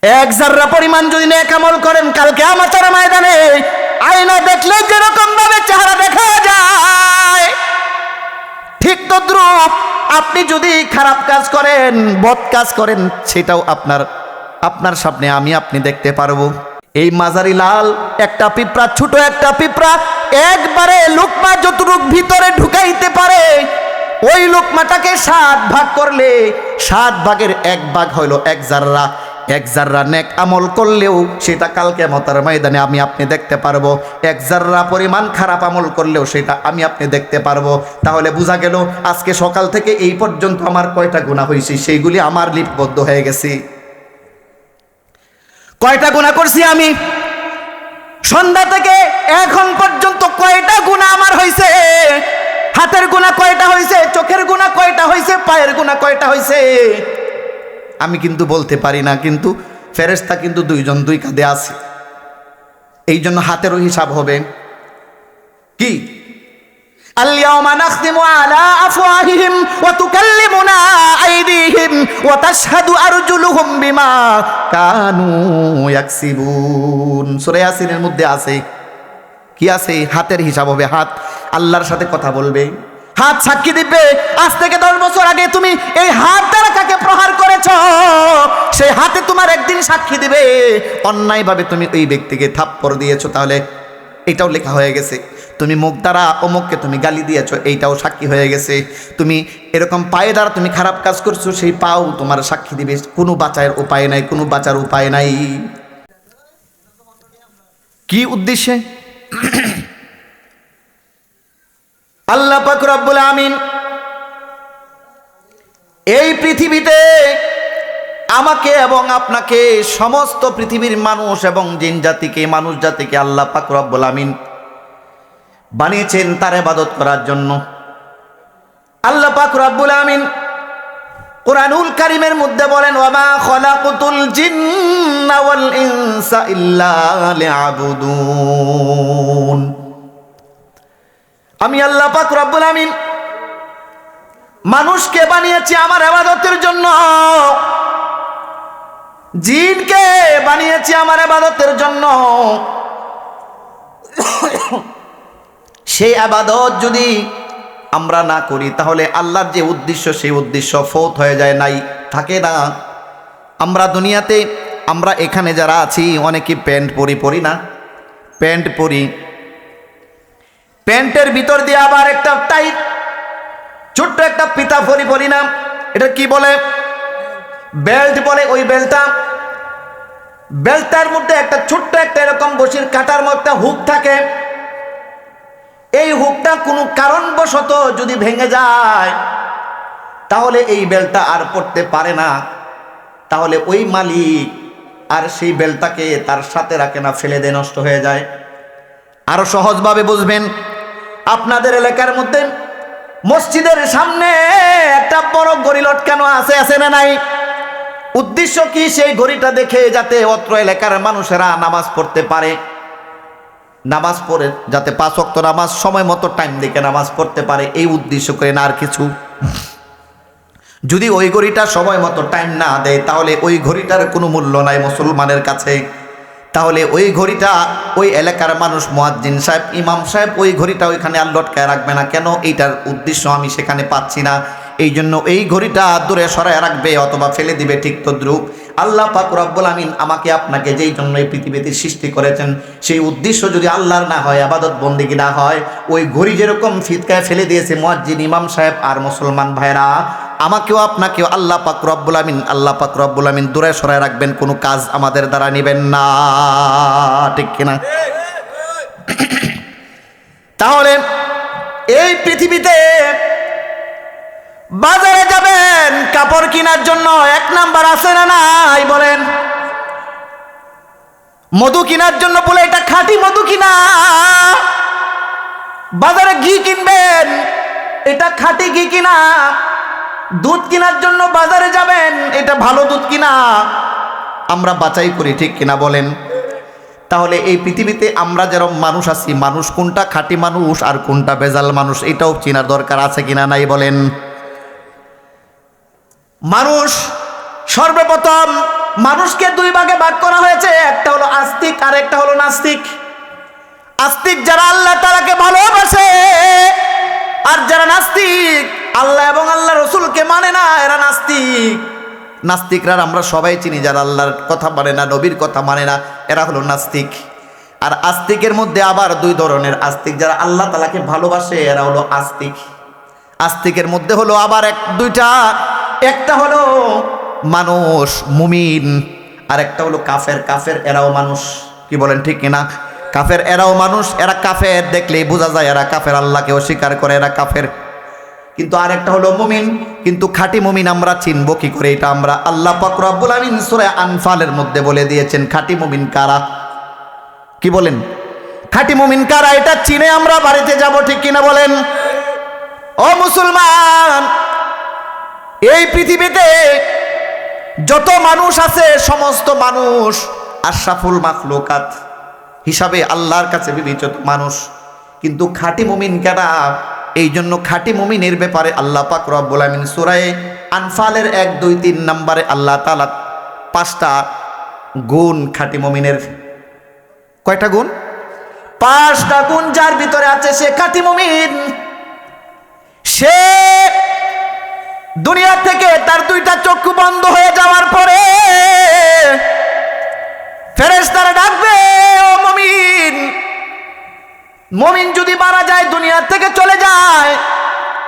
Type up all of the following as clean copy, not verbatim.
এক জাররা পরিমাণ যদি নেক আমল করেন, কাল কিয়ামতের ময়দানে আয়না দেখলে যেরকম ভাবে চেহারা দেখা যায়, ঠিক তদ্রূপ আপনি যদি খারাপ কাজ করেন, বদ কাজ করেন, সেটাও আপনার সামনে আপনি দেখতে পারবো। এই মাঝারি লাল একটা পিঁপড়া, ছোট একটা পিঁপড়া একবারে লোকমা যতটুক ভিতরে ঢুকাইতে পারে, ওই লোকমাটাকে 7 ভাগ করলে 7 ভাগের 1 ভাগ হইল এক জাররা নেক আমল করলেও সেটা কাল কিয়ামতের ময়দানে আপনি দেখতে পারবো। 1 জাররা পরিমাণ খারাপ আমল করলেও সেটা আপনি দেখতে পারবো। তাহলে বোঝা গেল আজকে সকাল থেকে এই পর্যন্ত আমার কয়টা গুনাহ হয়েছে, সেইগুলি আমার লিপিবদ্ধ হয়ে গেছে। কয়টা গুনাহ করছি আমি সন্ধ্যা থেকে এখন পর্যন্ত, কয়টা গুনাহ আমার হয়েছে, হাতের গুনাহ কয়টা হয়েছে, চোখের গুনাহ কয়টা হয়েছে, পায়ের গুনাহ কয়টা হয়েছে আমি কিন্তু বলতে পারি না, কিন্তু ফেরেশতা কিন্তু 2 জন 2 কাঁধে আছে। এই জন্য হাতেরও হিসাব হবে। কি আল-ইয়াওমা নাখতিমু আলা আফওয়াহিহিম ওয়া তুকাল্লিমুনা আইদিহিম ওয়া তাশহাদু আরজুলুহুম বিমা কানু ইয়াকসিবুন। সূরা ইয়াসিনের মধ্যে আছে, কি আছে? হাতের হিসাব হবে। হাত আল্লাহর সাথে কথা বলবে, হাত সাক্ষী দিবে। আজ থেকে 10 বছর আগে তুমি এই হাত দ্বারা কাকে প্রহার করেছ, সেই হাতে তোমার একদিন সাক্ষী দিবে। অন্যায়ভাবে তুমি ওই ব্যক্তিকে থাপ্পড় দিয়েছো, তাহলে এটাও লেখা হয়ে গেছে। তুমি মুখ দ্বারা অমুককে তুমি গালি দিয়েছো, এইটাও সাক্ষী হয়ে গেছে। তুমি এরকম পায়ে দ্বারা তুমি খারাপ কাজ করছো, সেই পাও তোমার সাক্ষী দিবে। কোনো বাঁচার উপায় নাই, কোনো বাঁচার উপায় নাই। কি উদ্দেশ্যে? আল্লাহ পাক রব্বুল আমিন এই পৃথিবীতে আমাকে এবং আপনাকে, সমস্ত পৃথিবীর মানুষ এবং জিন জাতিকে, মানুষ জাতিকে আল্লাহ পাক রব্বুল আমিন বানিয়েছেন তার ইবাদত করার জন্য। আল্লাহ পাক রব্বুল আমিন কুরআনুল কারীমের মধ্যে বলেন, ওয়ামা খলাকুতুল জিন্না ওয়াল ইনসা ইল্লা লিয়াবুদুন। আমি আল্লাহ পাক রব্বুল আমিন মানুষকে বানিয়েছি আমার ইবাদতের জন্য, জিনকে বানিয়েছি আমার ইবাদতের জন্য। সেই ইবাদত যদি আমরা না করি, তাহলে আল্লাহর যে উদ্দেশ্য, সেই উদ্দেশ্য ফৌত হয়ে যায়, নাই থাকে না। আমরা দুনিয়াতে, আমরা এখানে যারা আছি, অনেকে প্যান্ট পরি না, প্যান্ট পরি, প্যান্টের ভিতর দিয়ে আবার একটা টাইট ছোট্ট একটা পিতা পরি না, এটা কি বলে? বেল্ট বলে। ওই বেল্টটার মধ্যে একটা ছোট্ট একটা এরকম বসির কাটার মধ্যে হুক থাকে। এই হুকটা কোনো কারণবশত যদি ভেঙে যায়, তাহলে এই বেল্টটা আর পড়তে পারে না। তাহলে ওই মালিক আর সেই বেল্টটাকে তার সাথে রাখে না, ফেলে দেয়, নষ্ট হয়ে যায়। আরো সহজভাবে বুঝবেন, আপনাদের এলাকার মধ্যে মসজিদের সামনে একটা বড় ঘড়ি লটকানো আছে না নাই? উদ্দেশ্য কি? সেই ঘড়িটা দেখে যাতে অত্র এলাকার মানুষেরা নামাজ পড়তে পারে, নামাজ পড়ে যাতে 5 ওয়াক্ত নামাজ সময় মতো টাইম দেখে নামাজ পড়তে পারে, এই উদ্দেশ্য করে না আর কিছু। যদি ওই ঘড়িটা সময় মতো টাইম না দেয়, তাহলে ওই ঘড়িটার কোনো মূল্য নাই মুসলমানের কাছে। তাহলে ওই ঘড়িটা ওই এলাকার মানুষ, মুয়াজ্জিন সাহেব, ইমাম সাহেব ওই ঘড়িটা ওইখানে আর লটকায় রাখবে না। কেন? এইটার উদ্দেশ্য আমি সেখানে পাচ্ছি না, এই জন্য এই ঘড়িটা দূরে সরায় রাখবে অথবা ফেলে দিবে। ঠিক তদ্রূপ আল্লাহ পাক রব্বুল আমিন আমাকে আপনাকে যেই জন্য এই পৃথিবীতে সৃষ্টি করেছেন, সেই উদ্দেশ্য যদি আল্লাহর না হয়, ইবাদত বন্দেগী না হয়, ওই ঘড়ি যেরকম ফিতকায় ফেলে দিয়েছে মুয়াজ্জিন, ইমাম সাহেব আর মুসলমান ভাইরা, আমাকেও আপনাকেও আল্লাহ পাক রব্বুল আমিন দূরে সরায় রাখবেন, কোনো কাজ আমাদের দ্বারা নেবেন না। ঠিক কিনা? তাহলে এই পৃথিবীতে বাজারে যাবেন কাপড় কেনার জন্য, 1 নাম্বার আছে না নাই বলেন? মধু কেনার জন্য বলে এটা খাঁটি মধু কিনা। বাজারে ঘি কিনবেন, এটা খাঁটি ঘি কিনা। দুধ কেনার জন্য বাজারে যাবেন, এটা ভালো দুধ কিনা। আমরা বাছাই করি, ঠিক কিনা বলেন? তাহলে এই পৃথিবীতে আমরা যেরকম মানুষ আছি, মানুষ কোনটা খাঁটি মানুষ আর কোনটা ভেজাল মানুষ, এটাও চেনার দরকার আছে কিনা নাই বলেন? মানুষ সর্বপ্রথম মানুষকে দুই ভাগে ভাগ করা হয়েছে, একটা হলো আস্তিক আর একটা হলো নাস্তিক। আস্তিক যারা আল্লাহ তাআলাকে ভালোবাসে, আর যারা নাস্তিক আল্লাহ এবং আল্লাহ রসুলকে মানে না, এরা নাস্তিক। নাস্তিকরা আমরা সবাই চিনি, যারা আল্লাহর কথা মানে না, নবীর কথা মানে না, এরা হলো নাস্তিক। আর আস্তিকের মধ্যে আবার দুই ধরনের আস্তিক, যারা আল্লাহ তাআলাকে ভালোবাসে এরা হলো আস্তিক। আস্তিকের মধ্যে হলো আবার দুইটা, একটা হলো মানুষ মুমিন, আর একটা হলো কাফের। কাফের এরাও মানুষ, কি বলেন ঠিক কিনা? কাফের এরাও মানুষ, এরা কাফের দেখলেই বোঝা যায় এরা কাফের, আল্লাহকে অস্বীকার করে, এরা কাফের। কিন্তু আরেকটা হলো মুমিন। কিন্তু খাঁটি মুমিন আমরা চিনবো কি করে? এটা আমরা আল্লাহ পাক রব্বুল আমিন সূরা আনফালের মধ্যে বলে দিয়েছেন খাঁটি মুমিন কারা। কি বলেন? খাঁটি মুমিন কারা, এটা চিনে আমরা বাড়িতে যাব, ঠিক কিনা বলেন? ও মুসলমান, এই পৃথিবীতে যত মানুষ আছে সমস্ত মানুষ আশরাফুল মাখলুকাত হিসাবে আল্লাহর কাছে বিবেচিত মানুষ। কিন্তু খাঁটি মুমিন কারা? এই জন্য খাঁটি মুমিনের ব্যাপারে আল্লাহ পাক রব্বুল আমিন সূরা আনফালের 1, 2, 3 নম্বরে আল্লাহ তাআলা 5টা গুণ খাঁটি মুমিনের। কয়টা গুণ? 5টা গুণ যার ভিতরে আছে সে খাঁটি মুমিন। সে দুনিয়া থেকে তার 2টা চক্ষু বন্ধ হয়ে যাওয়ার পরে ফেরেশতারা ডাকবে, ও মুমিন। মুমিন যদি মারা যায়, দুনিয়া থেকে চলে যায়,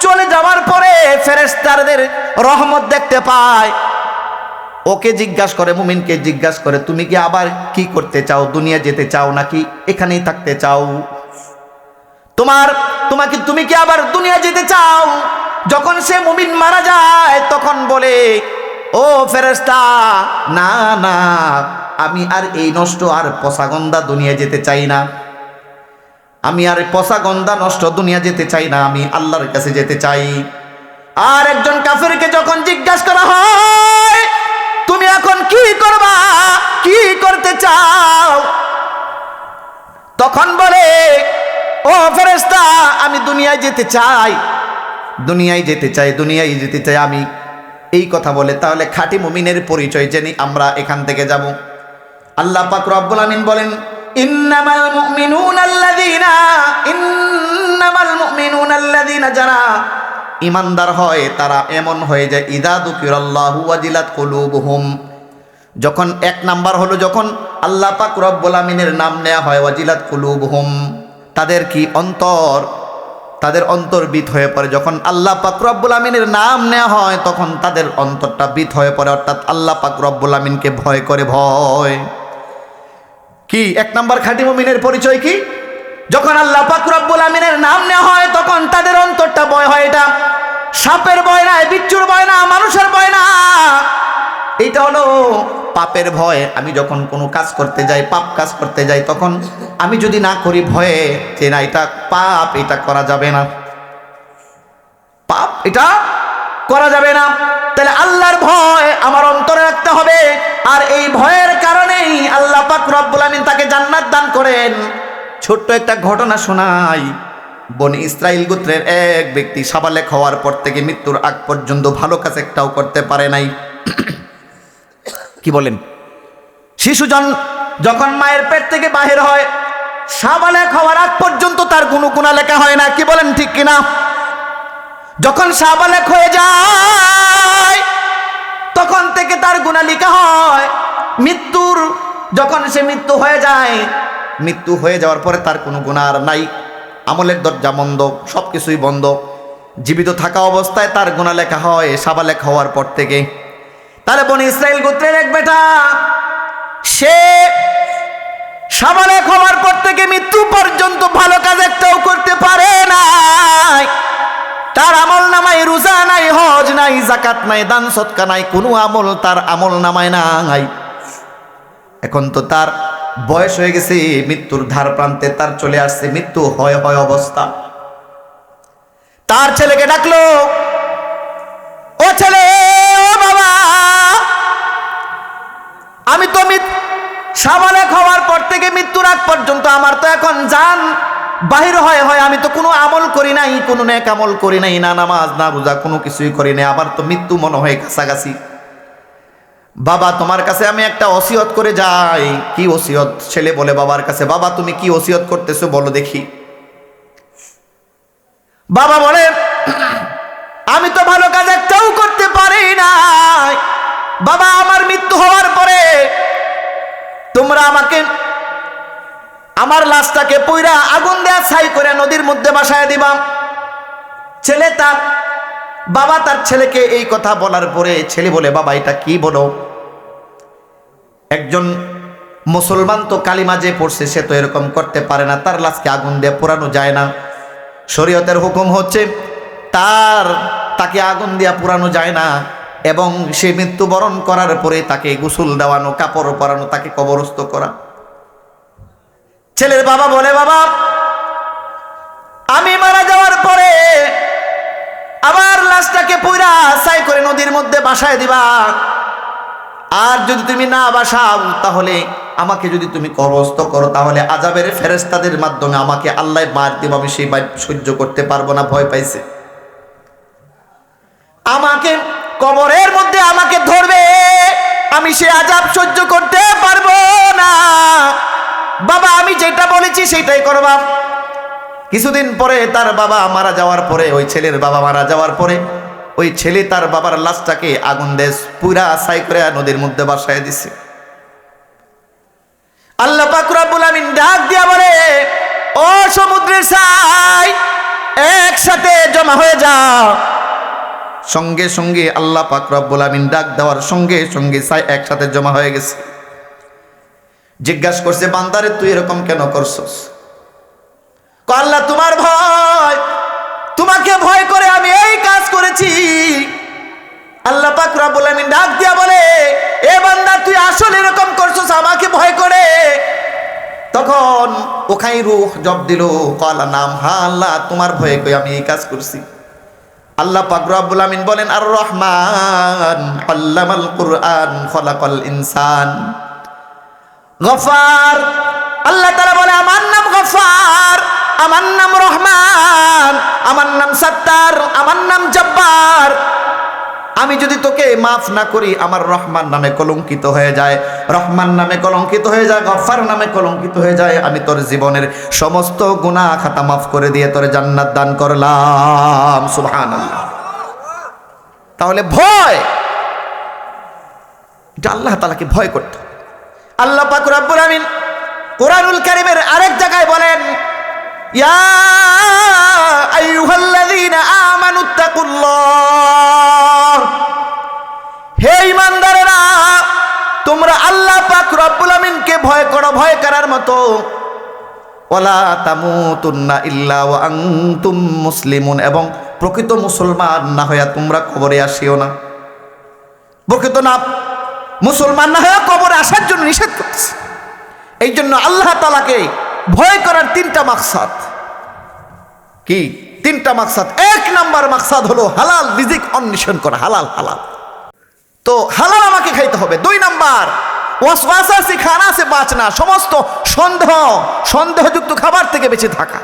চলে যাওয়ার পরে ফেরেশতাদের রহমত দেখতে পায়। ওকে জিজ্ঞাসা করে, মুমিনকে জিজ্ঞাসা করে, তুমি কি আবার কি করতে চাও? দুনিয়া যেতে চাও নাকি এখানেই থাকতে চাও? তুমি কি আবার দুনিয়া যেতে চাও? যখন সে মুমিন মারা যায় তখন বলে, ও ফেরেশতা, না না, আমি আর এই নষ্ট আর পচাগন্ধা দুনিয়া যেতে চাই না। আমি আর পচাগন্ধা নষ্ট দুনিয়া যেতে চাই না, আমি আল্লাহর কাছে যেতে চাই। আর একজন কাফেরকে যখন জিজ্ঞাসা করা হয়, তুমি এখন কি করবা, কি করতে চাও? তখন বলে, ও ফেরেশতা, আমি দুনিয়ায় যেতে চাই, দুনিয়ায় যেতে চাই, দুনিয়ায় যেতে চাই আমি, এই কথা বলে। তাহলে খাঁটি মুমিনের পরিচয় জেনে আমরা এখান থেকে যাব। আল্লাহ পাক রব্বুল আমিন বলেন, ইন্নামাল মুমিনুনা আল্লাযীনা যারা ঈমানদার হয় তারা এমন হয়ে যায়, ইযা যুকিরাল্লাহু ওয়াজিলাত কুলুবুহুম। যখন 1 নাম্বার হলো যখন আল্লাহ পাক রব্বুল আমিনের নাম নেওয়া হয়, ওয়াজিলাত কুলুবুহুম, তাদের কি অন্তর, তাদের অন্তর বিত হয়ে পড়ে। যখন আল্লাহ পাক রব্বুল আমিনের নাম নেওয়া হয় তখন তাদের অন্তরটা বিত হয়ে পড়ে, অর্থাৎ আল্লাহ পাক রব্বুল আমিনকে ভয় করে। ভয় কি 1 নাম্বার খাঁটি মুমিনের পরিচয় কি? যখন আল্লাহ পাক রব্বুল আমিনের নাম নেওয়া হয় তখন তাদের অন্তরটা ভয় হয়। এটা সাপের ভয় না, বিচ্ছুর ভয় না, মানুষের ভয় না, এটা হলো পাপের ভয়। আমি যখন কোনো কাজ করতে যাই, পাপ কাজ করতে যাই, তখন আমি যদি না করি ভয়ে যে না এটা পাপ, এটা করা যাবে না, পাপ এটা করা যাবে না, তাহলে আল্লাহর ভয় আমার অন্তরে রাখতে হবে। আর এই ভয়ের কারণেই আল্লাহ পাক রব্বুল আমিন তাকে জান্নাত দান করেন। ছোট্ট একটা ঘটনা শোনাই। বনি ইসরাইল গোত্রের এক ব্যক্তি সাবালেক হওয়ার পর থেকে মৃত্যুর আগ পর্যন্ত ভালো কাজ একটাও করতে পারে নাই। কি বলেন? শিশুজন যখন মায়ের পেট থেকে বাহির হয়, সাবালেক হওয়ার আগ পর্যন্ত তার কোনো গুনাহ লেখা হয় না। কি বলেন ঠিক কিনা? যখন সাবালেক হয়ে যায় তখন থেকে তার গুনাহ লেখা হয়। যখন সে মৃত্যু হয়ে যায়, মৃত্যু হয়ে যাওয়ার পরে তার কোনো গুনাহ আর নাই, আমলের দরজা বন্ধ, সব কিছুই বন্ধ। জীবিত থাকা অবস্থায় তার গুনাহ লেখা হয় সাবালেক হওয়ার পর থেকে। তাহলে বনি ইসরাইল গোত্রের এক বেটা, সে সাবালেক হওয়ার পর থেকে মৃত্যু পর্যন্ত ভালো কাজ একটাও করতে পারে নাই। তার আমল নামায় রোজা নাই, হজ নাই, যাকাত নাই, দান সদকা নাই, কোনো আমল তার আমল নামায় নাই। এখন তো তার বয়স হয়ে গেছে, মৃত্যুর ধার প্রান্তে তার চলে আসছে, মৃত্যু হয় অবস্থা। তার ছেলেকে ডাকলো, ও ছেলে, ও বাবা, আমি তো সাবালেক হওয়ার পর থেকে মৃত্যুর আগ পর্যন্ত আমার তো এখন জান বাহির হয়, আমি তো কোনো আমল করি নাই, কোনো নেক আমল করি নাই, না নামাজ না রোজা কোনো কিছুই করি নাই, আমার তো মৃত্যু মনে হয় কাছাকাছি। বাবা তোমার কাছে আমি একটা ওসিয়ত করে যাই। কি ওসিয়ত? ছেলে বলে বাবার কাছে, বাবা তুমি কি ওসিয়ত করতেছো বলো দেখি। বাবা বলে আমি তো ভালো কাজ একটাও করতে পারি না বাবা, আমার মৃত্যু হওয়ার পরে তোমরা আমাকে আমার লাশটাকে পুইরা আগুন দেয়া ছাই করে নদীর মধ্যে ভাসায় দিবা। ছেলে তার বাবা তার ছেলেকে এই কথা বলার পরে ছেলে বলে বাবা এটা কি বলো? একজন মুসলমান তো কালিমা যে পড়ছে সে তো এরকম করতে পারে না, তার লাশকে আগুন দিয়ে পোড়ানো যায় না। শরীয়তের হুকুম হচ্ছে তাকে আগুন দিয়া পোড়ানো যায় না, এবং সে মৃত্যুবরণ করার পরে তাকে গোসল দেওয়ানো, কাপড় পরানো, তাকে কবরস্থ করা। ছেলের বাবা বলে বাবা আমি মারা যাওয়ার পরে আবার লাশটাকে পুরা ছাই করে নদীর মধ্যে ভাসায় দিবা, আর যদি তুমি না ভাসাও তাহলে আমাকে যদি তুমি কবরস্থ করো তাহলে আযাবের ফেরেশতাদের মাধ্যমে আমাকে আল্লাহ মার দিব, আমি সেই সহ্য করতে পারবো না, ভয় পাইছে। আমাকে কবরের মধ্যে আমাকে ধরবে, আমি সে আযাব সহ্য করতে পারবো না। বাবা আমি যেটা বলেছি সেটাই করবা। কিছুদিন পরে তার বাবা মারা যাওয়ার পরে, ওই ছেলের বাবা মারা যাওয়ার পরে ওই ছেলে তার বাবার লাশটাকে আগুন দিয়ে পুরা ছাই করে নদীর মধ্যে ভাসায় দিছে। আল্লাহ পাক রব্বুল আমিন ডাক দিয়া বলে ও সমুদ্রের ছাই একসাথে জমা হয়ে যাও। সঙ্গে সঙ্গে আল্লাহ পাক রব্বুল আমিন ডাক দেওয়ার সঙ্গে সঙ্গে ছাই একসাথে জমা হয়ে গেছে। জিজ্ঞাসা করছে বান্দারে তুই এরকম কেন করছস? আল্লাহ তোমার ভয়, তোমাকে ভয় করে আমি এই কাজ করেছি। আল্লাহ পাক রব্বুল আমিন ডাক দিয়া বলে এ বান্দা তুই আসলে এরকম করছস আমাকে ভয় করে? তখন ওখানে রূহ জব দিল, কলা নাম হা আল্লাহ তোমার ভয়ে কই আমি এই কাজ করছি। আল্লাহ পাক রব্বুল আমিন বলেন আর রহমান আল্লামাল কুরআন খলাকাল ইনসান গফার। আল্লাহ তাআলা বলে আমার নাম গফার, আমার নাম রহমান, আমার নাম সত্তার, আমার নাম জব্বার। আমি যদি তোকে মাফ না করি আমার রহমান নামে কলঙ্কিত হয়ে যায়, রহমান নামে কলঙ্কিত হয়ে যায়, গফফার নামে কলঙ্কিত হয়ে যায়। আমি তোর জীবনের সমস্ত গুনাহ খাতা মাফ করে দিয়ে তোর জান্নাত দান করলাম। সুবহানাল্লাহ। তাহলে ভয়, এটা আল্লাহ তাআলাকে ভয় করতে। আল্লাহ পাক রব্বুল আমিন কোরআনুল কারীমের আরেক জায়গায় বলেন ইয়া আইয়ুহাল্লাযীনা আমানুত্তাকুল্লাহ, হে ঈমানদারেরা তোমরা আল্লাহ পাক রব্বুল আমিনকে ভয় করো, ভয় করার মতো। ওয়ালা তামুতুন্না ইল্লা ওয়া আনতুম মুসলিমুন, এবং প্রকৃত মুসলমান না হইয়া তোমরা কবরে আসিও না। প্রকৃত না মুসলমান না হইয়া কবরে আসার জন্য নিষেধ করতেছে। এই জন্য আল্লাহ তাআলাকে ভয় করার তিনটা মাকসাদ। কি তিনটা মাকসাদ? এক নাম্বার মাকসাদ হলো হালাল রিজিক অন্বেষণ করা, হালাল হালাল, তো হালাল আমাকে খাইতে হবে। দুই নাম্বার ওয়াসওয়াসা সে খানা সে বাঁচনা, সমস্ত সন্দেহযুক্ত খাবার থেকে বেঁচে থাকা।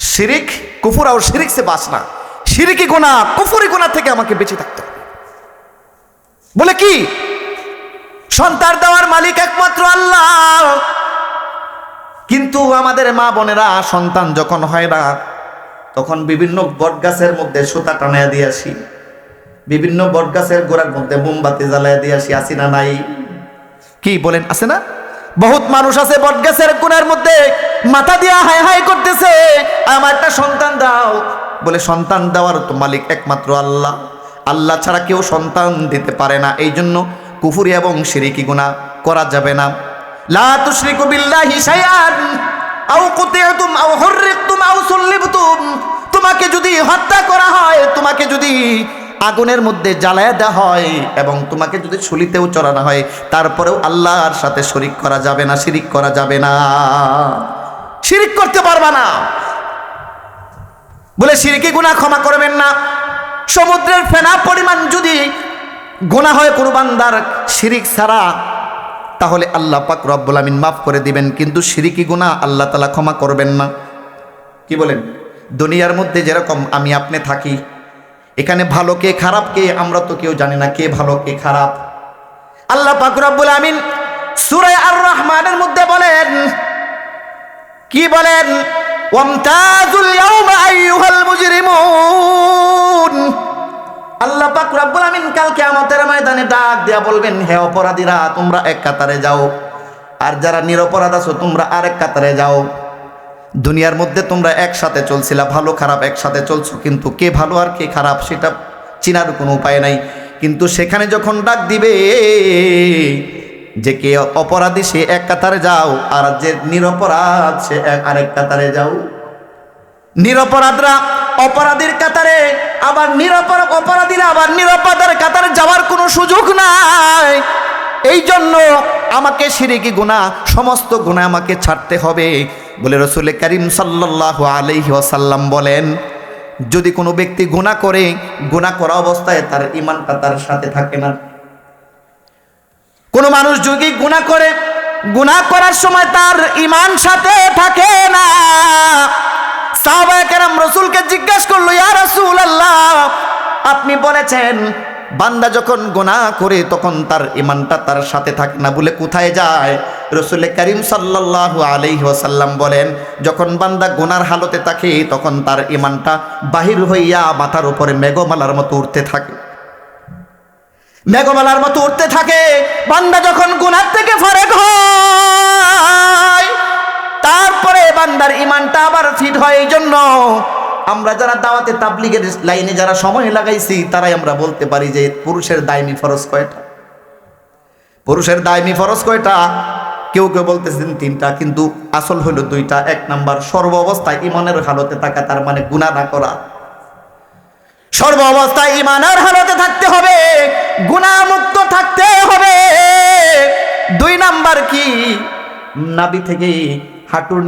শিরিক কুফর আর শিরিক সে বাঁচনা, শিরিকি গুনাহ কুফরি গুনাহ থেকে আমাকে বেঁচে থাকতে হবে। বলে কি সন্তান দেওয়ার মালিক একমাত্র আল্লাহ, কিন্তু আমাদের মা বোনেরা সন্তান যখন হয় না তখন বিভিন্ন বটগাছের মধ্যে সুতা টানায় দিয়ে আসি, বিভিন্ন বটগাছের গোড়ার মধ্যে মোমবাতি জ্বালায় দিয়ে আসি, আসি না নাই? কি বলেন আছে না? বহুত মানুষ আছে বটগাছের গোড়ার মধ্যে মাথা দিয়া হাই হাই করতেছে আমার একটা সন্তান দাও। বলে সন্তান দেওয়ার তো মালিক একমাত্র আল্লাহ, আল্লাহ ছাড়া কেউ সন্তান দিতে পারে না। এই জন্য কুফরি এবং শিরকি গুনাহ করা যাবে না। লা তুশরিকু বিল্লাহি শাইআন আও কুতিআতুম আও হুররিকতুম আও সুল্লিবতুম, তোমাকে যদি হত্যা করা হয়, তোমাকে যদি আগুনের মধ্যে জ্বালায়া দেওয়া হয় এবং তোমাকে যদি ছুলিতেও চড়ানো হয়, তারপরেও আল্লাহর সাথে শরীক করা যাবে না, শিরিক করা যাবে না, শিরিক করতে পারবা না। বলে শিরকি গুনাহ ক্ষমা করবেন না। সমুদ্রের ফেনা পরিমাণ যদি গুনাহ হয় কোনো বান্দার শিরিক ছাড়া, তাহলে আল্লাহ পাক রব্বুল আমিন মাফ করে দিবেন, কিন্তু শিরকি গুনাহ আল্লাহ তাআলা ক্ষমা করবেন না। কি বলেন? দুনিয়ার মধ্যে যেরকম আমি আপনি থাকি, এখানে ভালো কে খারাপ কে আমরা তো কেউ জানি না, কে ভালো কে খারাপ। আল্লাহ পাক রব্বুল আমিন সূরা আর রহমানের মধ্যে বলেন, কি বলেন? ওয়ামতাজুল ইয়াওমা আইয়ুহাল মুজরিমুন। আল্লাহ পাক রব্বুল আমিন কাল কিয়ামতের ময়দানে ডাক দেয়া বলবেন, হে অপরাধীরা তোমরা এক কাতারে যাও, আর যারা নিরপরাধ আছো তোমরা আরেক কাতারে যাও। দুনিয়ার মধ্যে তোমরা একসাথে চলছিলা, ভালো খারাপ একসাথে চলছো, কিন্তু কে ভালো আর কে খারাপ সেটা চিনার কোনো উপায় নাই। কিন্তু সেখানে যখন ডাক দিবে যে কে অপরাধী সে এক কাতারে যাও, আর যে নিরপরাধ সে আরেক কাতারে যাও। নিরপরাধরা অপরাধীর কাতারে, আবার অপরাধীরা আবার নিরপরাধের কাতারে যাওয়ার কোনো সুযোগ নাই। এই জন্য আমাকে শিরকি গুনাহ, সমস্ত গুনাহ আমাকে ছাড়তে হবে বলে রাসূল করিম সাল্লাল্লাহু আলাইহি ওয়াসাল্লাম বলেন, যদি কোনো ব্যক্তি গুনাহ করে, গুনাহ করা অবস্থায় তার ঈমানটা তার সাথে থাকে না। কোনো মানুষ যদি গুনাহ করে, গুনাহ করার সময় তার ঈমান সাথে থাকে না। সাহাবায়ে কেরাম রাসূলকে জিজ্ঞাসা করলো, ইয়া রাসূলুল্লাহ আপনি বলেছেন বান্দা যখন গুনাহ করে তখন তার ঈমানটা তার সাথে থাকে না, বলে কোথায় যায়? রাসূল করিম সাল্লাল্লাহু আলাইহি ওয়াসাল্লাম বলেন, যখন বান্দা গুনার হালতে থাকে তখন তার ঈমানটা বাহির হইয়া মাথার উপরে মেঘমালার মতো উঠতে থাকে, মেঘমালার মতো উঠতে থাকে। বান্দা যখন গুনাহ থেকে ফারেক হয় তারপরে বান্দার ঈমানটা আবার ফিট হয়। এই জন্য আমরা যারা দাওয়াতে তাবলীগের লাইনে যারা সময় লাগাইছি তারাই আমরা বলতে পারি যে পুরুষের দায়মি ফরজ কয়টা, পুরুষের দায়মি ফরজ কয়টা? কেউ কেউ বলতেছেন 3টা, কিন্তু আসল হলো 2টা। 1 নাম্বার সর্ব অবস্থায় ঈমানের হালতে থাকা, তার মানে গুনাহ না করা। সর্ব অবস্থায় ঈমানের হালতে থাকতে হবে, গুনাহ মুক্ত থাকতে হবে। 2 নাম্বার কি? নাভি থেকে হাঁটুর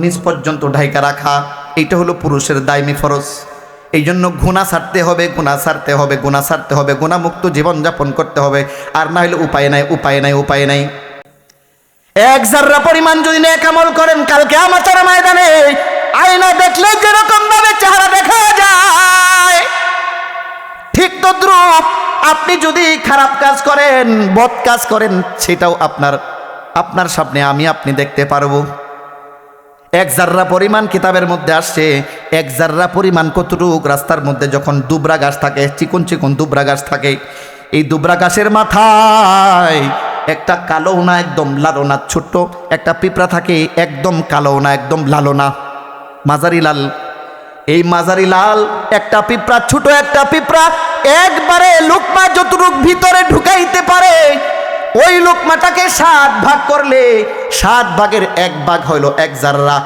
নিচ পর্যন্ত ঢাইকা রাখা, এটা হলো পুরুষের দায়মি ফরজ। এই জন্য গুনাহ ছাড়তে হবে, গুনাহ ছাড়তে হবে, গুনাহ ছাড়তে হবে, গুনাহমুক্ত জীবনযাপন করতে হবে। আর না হলে উপায় নাই, উপায় নাই, উপায় নাই। 1 যাররা পরিমাণ যদি নেক আমল করেন, কাল কিয়ামতের ময়দানে আয়না দেখলে যেরকম ভাবে চেহারা দেখা যায়, ঠিক তদ্রূপ আপনি যদি খারাপ কাজ করেন, বদ কাজ করেন, সেটাও আপনার সামনে আপনি দেখতে পারবো। 1 যাররা পরিমাণ কিতাবের মধ্যে আসছে, 1 যাররা পরিমাণ কতটুক রাস্তার মধ্যে যখন দুবরা গাছ থাকে, চিকন চিকন দুবরা গাছ থাকে, এই দুবরা গাছের মাথায় একটা কালো না একদম লালো না ছোট্ট একটা পিঁপড়া থাকে, একদম কালো না একদম লালো না, মাঝারি লাল। এই মাঝারি লাল একটা পিঁপড়া, ছোট একটা পিঁপড়া একবারে লোকমা যতটুক ভিতরে ঢুকাইতে পারে, ওই লোকমাটাকে 7 ভাগ করলে 7 ভাগের 1 ভাগ হইল 1 যাররা।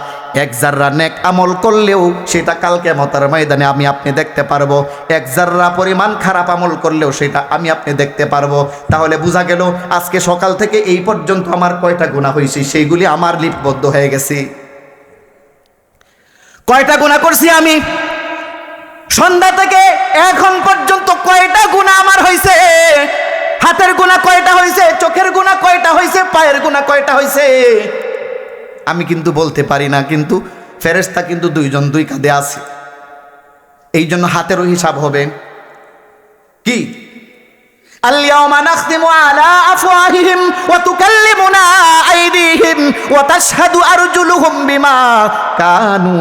1 যাররা নেক আমল করলেও সেটা কাল কিয়ামতের ময়দানে আপনি দেখতে পারবো। 1 যাররা পরিমাণ খারাপ আমল করলেও সেটা আপনি দেখতে পারবো। তাহলে বোঝা গেল আজকে সকাল থেকে এই পর্যন্ত আমার কয়টা গুনাহ হয়েছে, সেইগুলি আমার লিপিবদ্ধ হয়ে গেছে। কয়টা গুনাহ করছি আমি? সন্ধ্যা থেকে এখন পর্যন্ত কয়টা গুনাহ আমার হয়েছে? হাতের গুনাহ কয়টা হয়েছে? চোখের গুনাহ কয়টা হয়েছে? পায়ের গুনাহ কয়টা হয়েছে? আমি কিন্তু বলতে পারি না, কিন্তু ফেরেশতা কিন্তু 2 জন 2 কাঁধে আছে। এই জন্য হাতেরও হিসাব হবে। কি? আল-ইয়াওমা নাখতিমু আলা আফওয়াহিহিম ওয়া তুকাল্লিমুনা আইদিহিম ওয়া তাশহাদু আরজুলুহুম বিমা কানু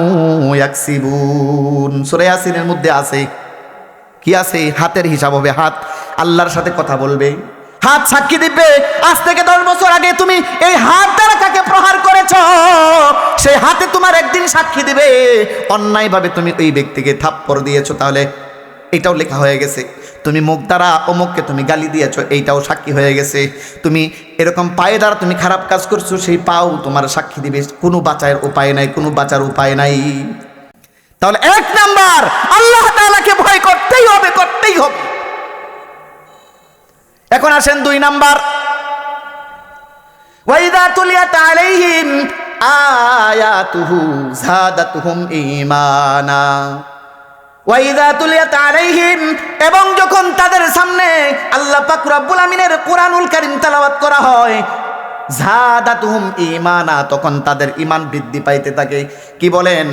ইয়াকসিবুন। সূরা ইয়াসিনের মধ্যে আছে, কি আছে? হাতের হিসাব হবে। হাত আল্লাহর সাথে কথা বলবে, হাত সাক্ষী দিবে। আজ থেকে 10 বছর আগে তুমি এই হাত দ্বারা কাকে প্রহার করেছ, সেই হাতে তোমার একদিন সাক্ষী দিবে। অন্যায়ভাবে তুমি ওই ব্যক্তিকে থাপ্পড় দিয়েছো, তাহলে এটাও লেখা হয়ে গেছে। তুমি মুখ দ্বারা অমুককে তুমি গালি দিয়েছো, এইটাও সাক্ষী হয়ে গেছে। তুমি এরকম পায়ে দ্বারা তুমি খারাপ কাজ করছো, সেই পাও তোমার সাক্ষী দিবে। কোনো বাঁচার উপায় নাই, কোনো বাঁচার উপায় নাই। তাহলে 1 নাম্বার আল্লাহ তাআলাকে ভয় করতেই হবে, করতেই হবে। এখন আসেন 2 নাম্বার, ওয়াইদা তুলিয়াত আলাইহিম আয়াতুহু যাদাতুহুম ঈমানা। ওয়াইদা তুলিয়াত আলাইহিম, এবং যখন তাদের সামনে আল্লাহ পাক রব্বুল আমিনের কোরআনুল কারীম তেলাওয়াত করা হয়, যাদাতুহুম ঈমানা, তখন তাদের ঈমান বৃদ্ধি পাইতে থাকে। কি বলেন?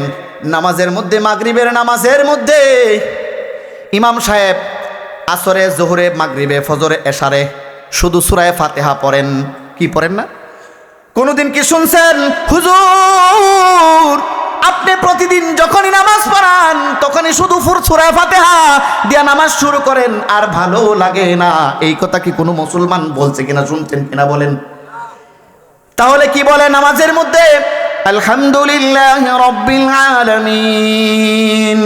নামাজের মধ্যে, মাগরিবের নামাজের মধ্যে ইমাম সাহেব আসরে, জোহরে, মাগরিবে, ফজরে, এশারে শুধু সূরা ফাতিহা পড়েন। কি পড়েন না? কোনদিন কি শুনছেন হুজুর আপনি প্রতিদিন যখনই নামাজ পড়ান তখনই শুধু সূরা ফাতিহা দিয়া নামাজ শুরু করেন আর ভালো লাগে না? এই কথা কি কোনো মুসলমান বলছে কিনা, শুনছেন কিনা বলেন? তাহলে কি বলে নামাজের মধ্যে? আলহামদুলিল্লাহি রাব্বিল আলামিন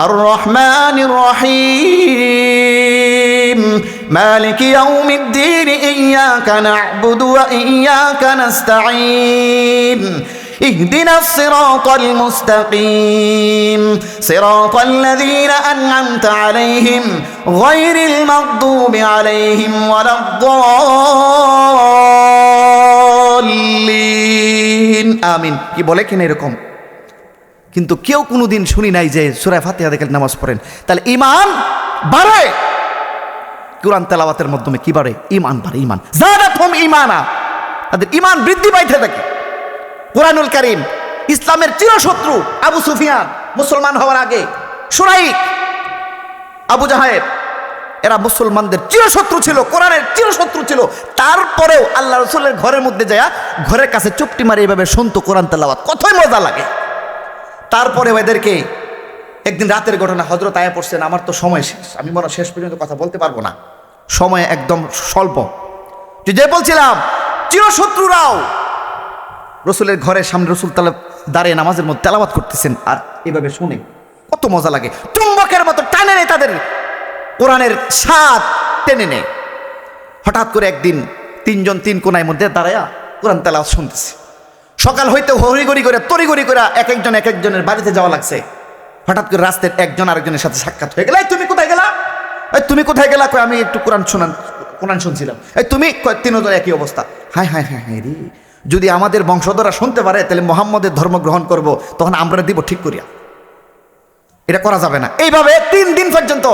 আর রহমানির রহিম মালিকি ইয়াউমিদ্দিন ইয়াকা না'বুদু ওয়া ইয়াকা নাস্তাঈন اهدنا الصراط المستقيم صراط الذين أنعمت عليهم غير المغضوب عليهم ولا الضالين আমিন। কি বলে কিনা এরকম? কিন্তু কেউ কোনোদিন শুনি নাই যে সূরা ফাতিহা দেখে নামাজ পড়েন। তাহলে ঈমান বাড়ে কোরআন তেলাওয়াতের মাধ্যমে। কি বাড়ে? ঈমান বাড়ে। ঈমান যাদাতহুম ঈমানা, তাদের ঈমান বৃদ্ধি পাইতে থাকে। কুরআনুল কারীম ইসলামের চিরশত্রু আবু সুফিয়ান মুসলমান হওয়ার আগে, শুরাইক, আবু জাহেল, এরা মুসলমানদের চিরশত্রু ছিল, কোরআনের চিরশত্রু ছিল। তারপরেও আল্লাহ রাসূলের ঘরের মধ্যে যায় ঘরের কাছে চুপটি মারে এভাবে শুনতো কোরআন তেলাওয়াত, কতই মজা লাগে। তারপরে এদেরকে একদিন রাতের ঘটনা, হযরত আয়া পড়ছেন, আমার তো সময় শেষ, আমি মনে শেষ পর্যন্ত কথা বলতে পারবো না, সময় একদম স্বল্প। যে বলছিলাম চিরশত্রুরাও রসুলের ঘরের সামনে রসুল দাঁড়িয়ে নামাজের মধ্যে তেলাওয়াত করতেছেন আর এভাবে শুনে কত মজা লাগে। চুম্বকের মতো টানে নেয় তাদের, কোরআনের স্বাদ টেনে নেয়। হঠাৎ করে একদিন তিনজন তিন কোনায় মধ্যে দাঁড়ায়া কোরআন তেলাওয়াত শুনতেছে। সকাল হইতে হরিগরি করে তড়িগড়ি করে এক একজনের বাড়িতে যাওয়া লাগছে। হঠাৎ করে রাস্তায় একজন আরেকজনের সাথে সাক্ষাৎ হয়ে গেল। তুমি কোথায় গেলা? তুমি কোথায় গেলা? আমি একটু কোরআন শুনছিলাম। তুমি তিনজন একই অবস্থা। হায় হায় হায় হায় রে, যদি আমাদের বংশধররা শুনতে পারে তাহলে মুহাম্মদের ধর্ম গ্রহণ করব, তখন আমরা দিব ঠিক করিয়া। এটা করা যাবে না। এইভাবে 3 দিন পর্যন্ত,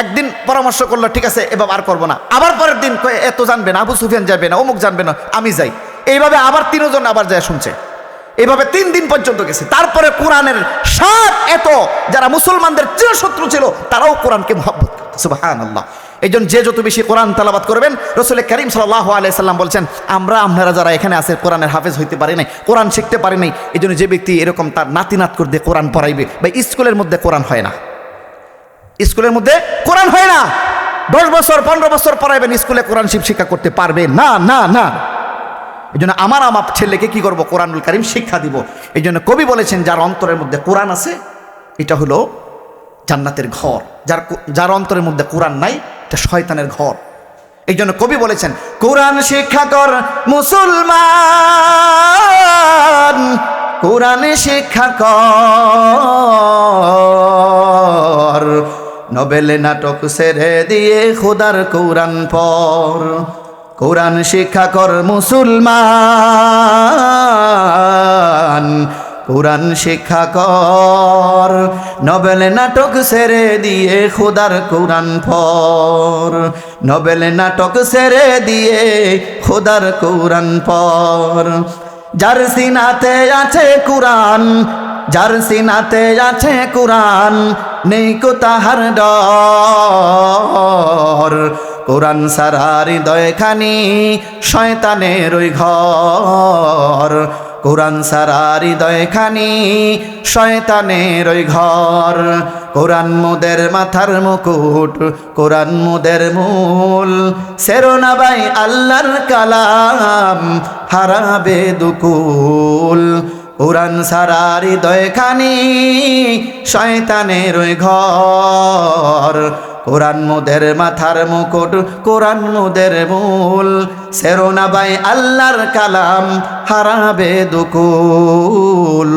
একদিন পরামর্শ করলো ঠিক আছে এবার আর করবো না, আবার পরের দিন এত জানবে না, আবু সুফিয়ান যাবে না, অমুক জানবে না, আমি যাই। এইভাবে আবার 3 জন আবার যায় শুনছে। এইভাবে 3 দিন পর্যন্ত গেছে। তারপরে কোরআনের স্বাদ এত, যারা মুসলমানদের চিরশত্রু ছিল তারাও কোরআনকে মহব্বত করত। সুবহানাল্লাহ। এই জন্য যে যত বেশি কোরআন তেলাওয়াত করবেন, রাসূল কারীম সাল্লাল্লাহু আলাইহি সাল্লাম বলছেন, আপনারা যারা এখানে আছে কোরআনের হাফেজ হইতে পারে নাই, কোরআন শিখতে পারে নাই, এই জন্য যে ব্যক্তি এরকম তার নাতিনাত করে দিয়ে কোরআন পড়াইবে, বা স্কুলের মধ্যে কোরআন হয় না, স্কুলের মধ্যে কোরআন হয় না, 10 বছর 15 বছর পড়াইবেন, স্কুলে কোরআন শিক্ষা করতে পারবে না না না। এই জন্য আমার ছেলেকে কি করব? কোরআনুল কারীম শিক্ষা দিব। এই জন্য কবি বলেছেন, যার অন্তরের মধ্যে কোরআন আছে এটা হলো জান্নাতের ঘর, যার অন্তরের মধ্যে কোরআন নাই এটা শয়তানের ঘর। এই জন্য কবি বলেছেন, কোরআন শিক্ষা কর মুসলমান, কোরআন শিক্ষা কর, নোবেল নাটক ছেড়ে দিয়ে খোদার কোরআন পড়। কোরআন শিক্ষা কর মুসলমান, কোরআন শিক্ষা কর, নোবেল নাটক ছেড়ে দিয়ে খোদার কোরআন পড়, নোবেল নাটক ছেড়ে দিয়ে খোদার কোরআন পড়। যার সিনাতে আছে কোরআন, যার সিনাতে আছে কোরআন, নেই কো তাহার ডর। কোরআন সারা হৃদয়খানি শয়তানের ওই ঘর, কোরআন সারা হৃদয়খানি শয়তানের ওই ঘর। কোরআন মোদের মাথার মুকুট, কোরআন মোদের মূল, সেরোনা ভাই আল্লাহর কালাম হারাবে দুকুল। কোরআন সারা হৃদয়খানি শয়তানের ওই ঘর, কোরআন মোদের মাথার মুকুট, কোরআন মোদের মূল, সেরোনা ভাই আল্লাহর কালাম হারাবে দুকুল।